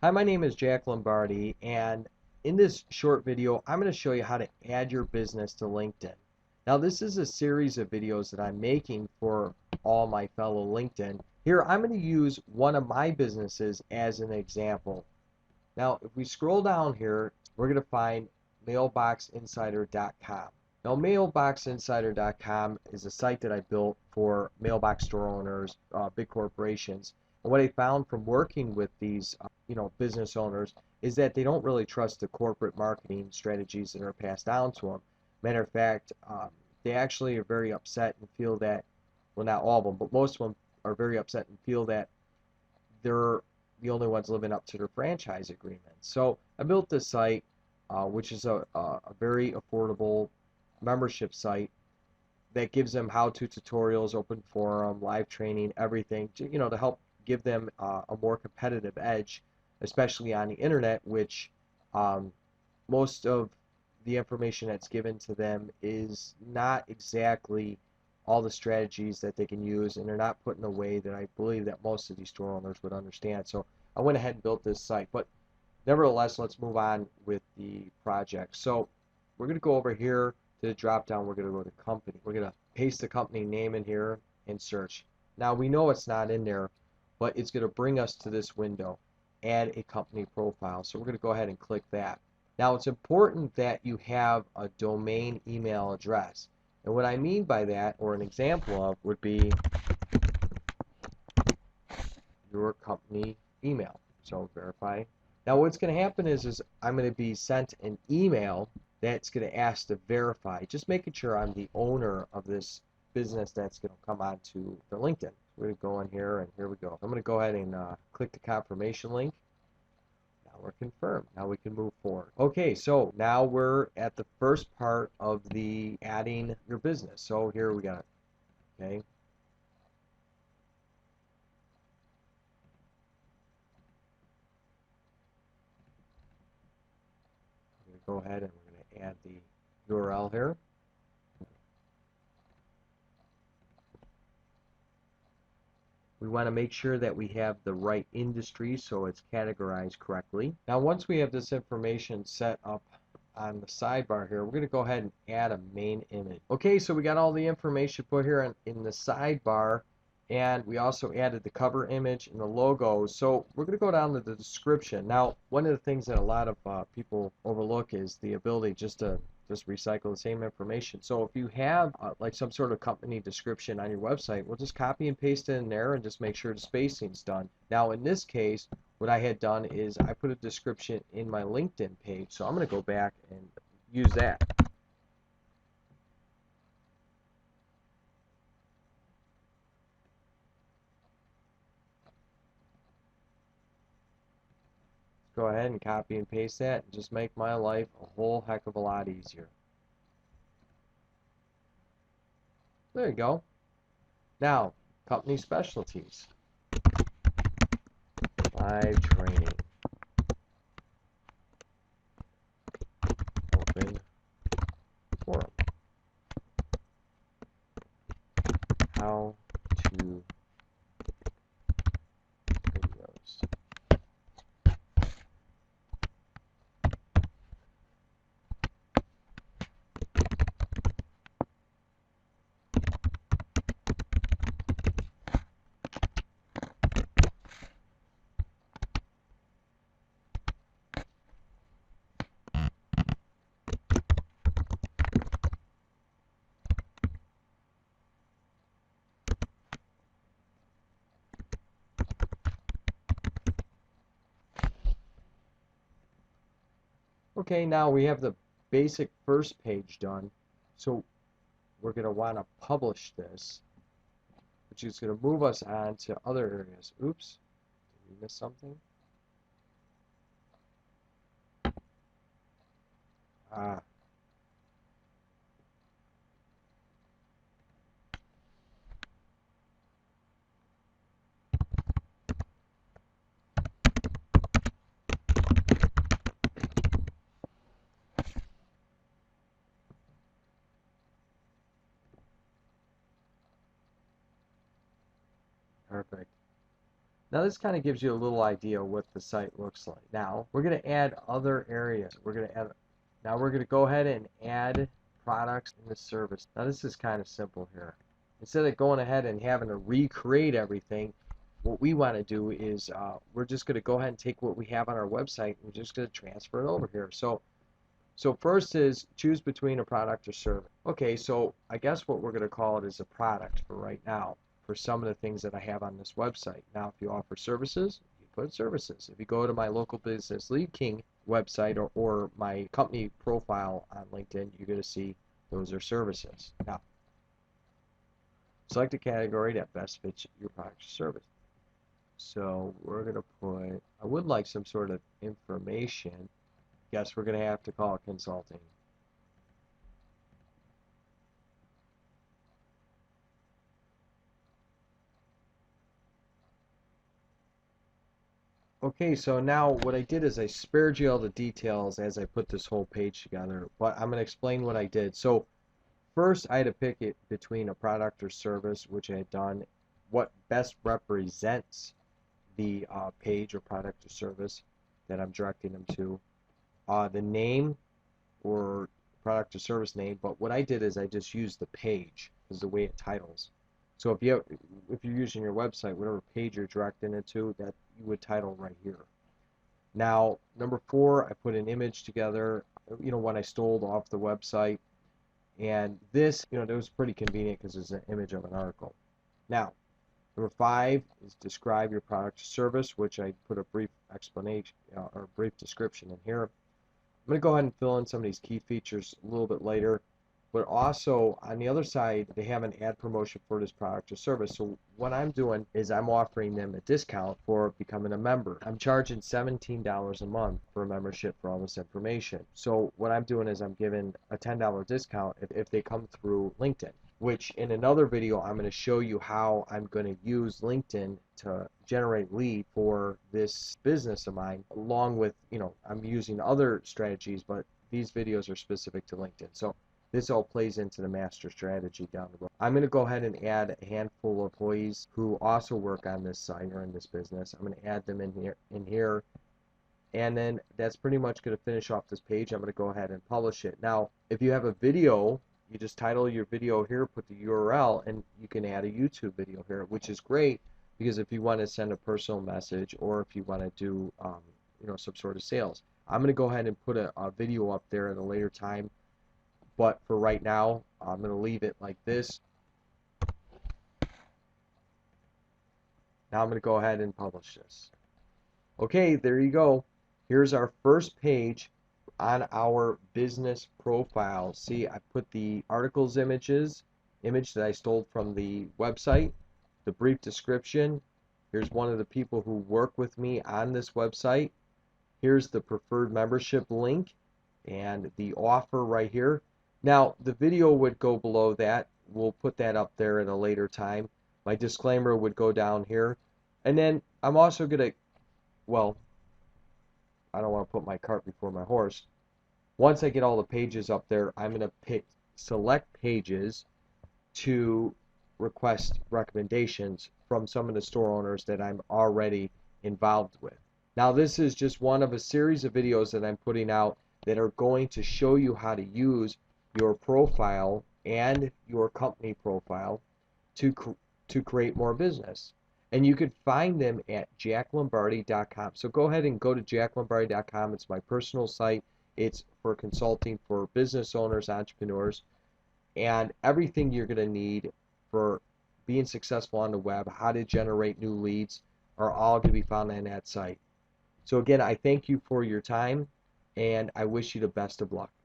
Hi, my name is Jack Lombardi, and in this short video, I'm going to show you how to add your business to LinkedIn. Now, this is a series of videos that I'm making for all my fellow LinkedIn. Here, I'm going to use one of my businesses as an example. Now, if we scroll down here, we're going to find mailboxinsider.com. Now, mailboxinsider.com is a site that I built for mailbox store owners, big corporations. And what I found from working with these, business owners is that they don't really trust the corporate marketing strategies that are passed down to them. Matter of fact, they actually are very upset and feel that, well, not all of them, but most of them are very upset and feel that they're the only ones living up to their franchise agreements. So I built this site, which is a very affordable membership site that gives them how-to tutorials, open forum, live training, everything, to help give them a more competitive edge, especially on the internet, which um, most of the information that's given to them is not exactly all the strategies that they can use, and they're not put in a way that I believe that most of these store owners would understand. So I went ahead and built this site, but nevertheless, let's move on with the project. So we're going to go over here to the drop down. We're going to go to company. We're going to paste the company name in here and search. Now we know it's not in there, but it's going to bring us to this window, add a company profile. So we're going to go ahead and click that. Now it's important that you have a domain email address. And what I mean by that, or an example of, would be your company email. So verify. Now what's going to happen is I'm going to be sent an email that's going to ask to verify, just making sure I'm the owner of this business that's going to come onto the LinkedIn. We're going to go in here, and here we go. I'm going to go ahead and click the confirmation link. Now we're confirmed. Now we can move forward. Okay, so now we're at the first part of the adding your business. So here we got it. Okay. We're going to go ahead and we're going to add the URL here. We want to make sure that we have the right industry so it's categorized correctly. Now once we have this information set up on the sidebar here, we're going to go ahead and add a main image. Okay, so we got all the information put here in the sidebar, and we also added the cover image and the logo. So we're going to go down to the description. Now, one of the things that a lot of people overlook is the ability just recycle the same information. So if you have like some sort of company description on your website, we'll just copy and paste it in there and just make sure the spacing's done. Now in this case, what I had done is I put a description in my LinkedIn page. So I'm going to go back and use that. Go ahead and copy and paste that and just make my life a whole heck of a lot easier. There you go. Now, company specialties. Live training. Open forum. How to videos. Okay, now we have the basic first page done. So we're going to want to publish this, which is going to move us on to other areas. Oops, did we miss something? Ah, perfect. Now this kind of gives you a little idea of what the site looks like. Now we're going to add other areas. Now we're going to go ahead and add products in the service. Now this is kind of simple here. Instead of going ahead and having to recreate everything, what we want to do is we're just going to go ahead and take what we have on our website and we're just going to transfer it over here. So first is choose between a product or service. Okay, so I guess what we're going to call it is a product for right now for some of the things that I have on this website. Now, if you offer services, you put services. If you go to my local business Lead King website or my company profile on LinkedIn, you're going to see those are services. Now, select a category that best fits your product or service. So we're going to put, I would like some sort of information. Guess we're going to have to call it consulting. Okay, so now what I did is I spared you all the details as I put this whole page together, but I'm going to explain what I did. So first I had to pick it between a product or service, which I had done, what best represents the page or product or service that I'm directing them to, the name or product or service name, but what I did is I just used the page as the way it titles. So if you're using your website, whatever page you're directing it to, that you would title right here. Now, number 4, I put an image together, when I stole off the website, and this, that was pretty convenient because it's an image of an article. Now, number 5 is describe your product or service, which I put a brief explanation or brief description in here. I'm going to go ahead and fill in some of these key features a little bit later, but also on the other side, they have an ad promotion for this product or service. So what I'm doing is I'm offering them a discount for becoming a member. I'm charging $17 a month for a membership for all this information. So what I'm doing is I'm giving a $10 discount if they come through LinkedIn, which in another video I'm going to show you how I'm going to use LinkedIn to generate lead for this business of mine, along with, I'm using other strategies, but these videos are specific to LinkedIn. So this all plays into the master strategy down the road. I'm going to go ahead and add a handful of employees who also work on this site or in this business. I'm going to add them in here, and then that's pretty much going to finish off this page. I'm going to go ahead and publish it. Now, if you have a video, you just title your video here, put the URL, and you can add a YouTube video here, which is great because if you want to send a personal message or if you want to do some sort of sales. I'm going to go ahead and put a video up there at a later time, but for right now I'm going to leave it like this. Now I'm going to go ahead and publish this. Okay, there you go. Here's our first page on our business profile. See, I put the articles image that I stole from the website, the brief description. Here's one of the people who work with me on this website. Here's the preferred membership link and the offer right here. Now, the video would go below that. We'll put that up there at a later time. My disclaimer would go down here. And then I'm also going to, well, I don't want to put my cart before my horse. Once I get all the pages up there, I'm going to select pages to request recommendations from some of the store owners that I'm already involved with. Now, this is just one of a series of videos that I'm putting out that are going to show you how to use your profile and your company profile to create more business. And you can find them at jacklombardi.com. So go ahead and go to jacklombardi.com. It's my personal site. It's for consulting for business owners, entrepreneurs, and everything you're going to need for being successful on the web, how to generate new leads, are all going to be found on that site. So again, I thank you for your time, and I wish you the best of luck.